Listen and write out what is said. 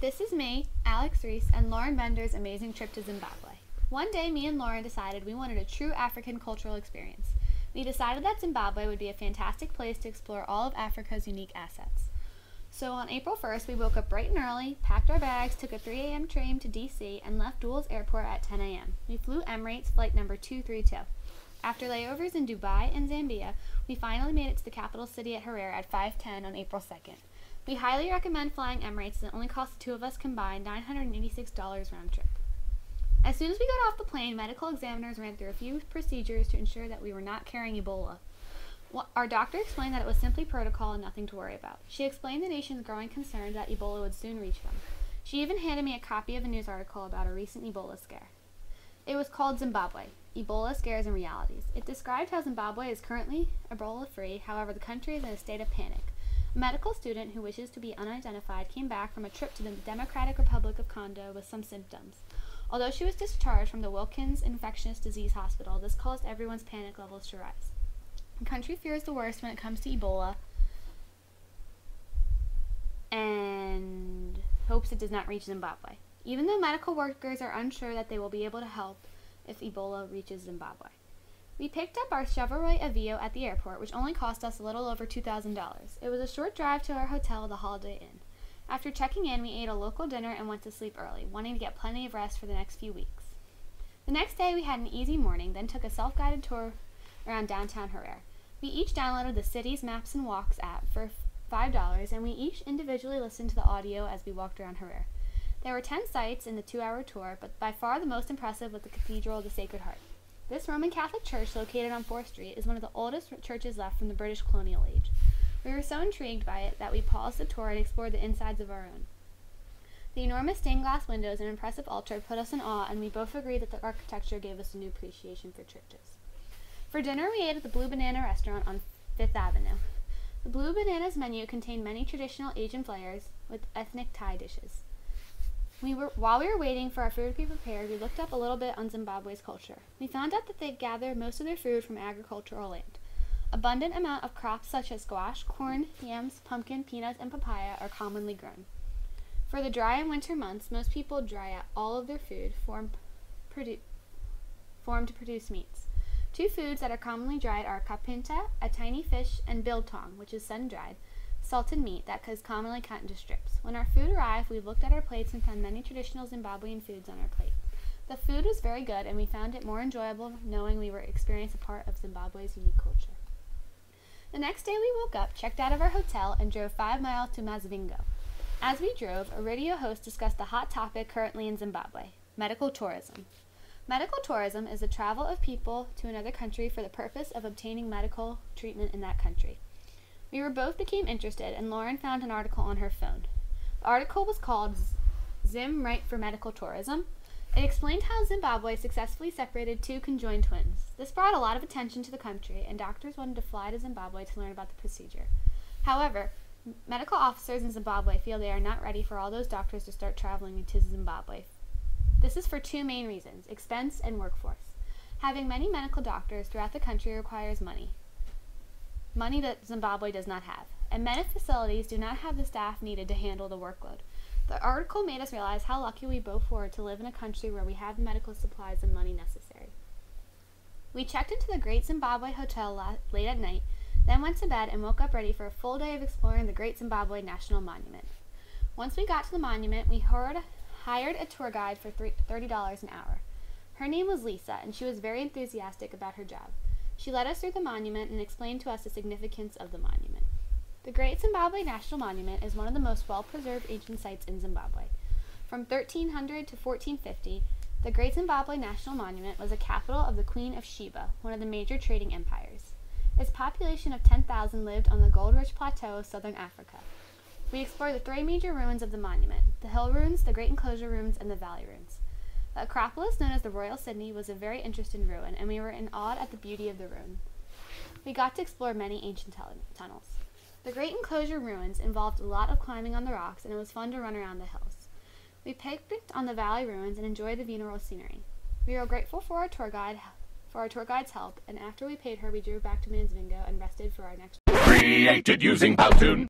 This is me, Alex Reese, and Lauren Bender's amazing trip to Zimbabwe. One day, me and Lauren decided we wanted a true African cultural experience. We decided that Zimbabwe would be a fantastic place to explore all of Africa's unique assets. So on April 1st, we woke up bright and early, packed our bags, took a 3 a.m. train to DC, and left Dulles Airport at 10 a.m. We flew Emirates flight number 232. After layovers in Dubai and Zambia, we finally made it to the capital city at Harare at 5:10 on April 2nd. We highly recommend flying Emirates as it only cost the two of us combined $986 round trip. As soon as we got off the plane, medical examiners ran through a few procedures to ensure that we were not carrying Ebola. Our doctor explained that it was simply protocol and nothing to worry about. She explained the nation's growing concern that Ebola would soon reach them. She even handed me a copy of a news article about a recent Ebola scare. It was called Zimbabwe, Ebola Scares and Realities. It described how Zimbabwe is currently Ebola-free, however the country is in a state of panic. A medical student who wishes to be unidentified came back from a trip to the Democratic Republic of Congo with some symptoms. Although she was discharged from the Wilkins Infectious Disease Hospital, this caused everyone's panic levels to rise. The country fears the worst when it comes to Ebola and hopes it does not reach Zimbabwe. Even though medical workers are unsure that they will be able to help if Ebola reaches Zimbabwe. We picked up our Chevrolet Aveo at the airport, which only cost us a little over $2,000. It was a short drive to our hotel, the Holiday Inn. After checking in, we ate a local dinner and went to sleep early, wanting to get plenty of rest for the next few weeks. The next day, we had an easy morning, then took a self-guided tour around downtown Harare. We each downloaded the Cities Maps and Walks app for $5, and we each individually listened to the audio as we walked around Harare. There were 10 sites in the 2-hour tour, but by far the most impressive was the Cathedral of the Sacred Heart. This Roman Catholic church, located on 4th Street, is one of the oldest churches left from the British colonial age. We were so intrigued by it that we paused the tour and explored the insides of our own. The enormous stained glass windows and impressive altar put us in awe, and we both agreed that the architecture gave us a new appreciation for churches. For dinner, we ate at the Blue Banana restaurant on 5th Avenue. The Blue Banana's menu contained many traditional Asian flavors with ethnic Thai dishes. While we were waiting for our food to be prepared, we looked up a little bit on Zimbabwe's culture. We found out that they gather most of their food from agricultural land. Abundant amount of crops such as squash, corn, yams, pumpkin, peanuts, and papaya are commonly grown. For the dry and winter months, most people dry out all of their food form to produce meats. Two foods that are commonly dried are kapinta, a tiny fish, and biltong, which is sun-dried, salted meat that is commonly cut into strips. When our food arrived, we looked at our plates and found many traditional Zimbabwean foods on our plate. The food was very good, and we found it more enjoyable knowing we were experiencing a part of Zimbabwe's unique culture. The next day we woke up, checked out of our hotel, and drove 5 miles to Mazivingo. As we drove, a radio host discussed the hot topic currently in Zimbabwe, medical tourism. Medical tourism is the travel of people to another country for the purpose of obtaining medical treatment in that country. We both became interested, and Lauren found an article on her phone. The article was called Zim Right for Medical Tourism. It explained how Zimbabwe successfully separated two conjoined twins. This brought a lot of attention to the country, and doctors wanted to fly to Zimbabwe to learn about the procedure. However, medical officers in Zimbabwe feel they are not ready for all those doctors to start traveling into Zimbabwe. This is for two main reasons: expense and workforce. Having many medical doctors throughout the country requires money that Zimbabwe does not have, and many facilities do not have the staff needed to handle the workload. The article made us realize how lucky we both were to live in a country where we have the medical supplies and money necessary. We checked into the Great Zimbabwe Hotel late at night, then went to bed and woke up ready for a full day of exploring the Great Zimbabwe National Monument. Once we got to the monument, we hired a tour guide for $30 an hour. Her name was Lisa, and she was very enthusiastic about her job. She led us through the monument and explained to us the significance of the monument. The Great Zimbabwe National Monument is one of the most well-preserved ancient sites in Zimbabwe. From 1300 to 1450, the Great Zimbabwe National Monument was the capital of the Queen of Sheba, one of the major trading empires. Its population of 10,000 lived on the gold-rich plateau of southern Africa. We explored the 3 major ruins of the monument: the hill ruins, the Great Enclosure ruins, and the valley ruins. The Acropolis, known as the Royal Sydney, was a very interesting ruin, and we were in awe at the beauty of the ruin. We got to explore many ancient tunnels. The Great Enclosure ruins involved a lot of climbing on the rocks, and it was fun to run around the hills. We picnicked on the valley ruins and enjoyed the funeral scenery. We were grateful for our tour guide's help, and after we paid her, we drove back to Mazivingo and rested for our next. Created using Powtoon.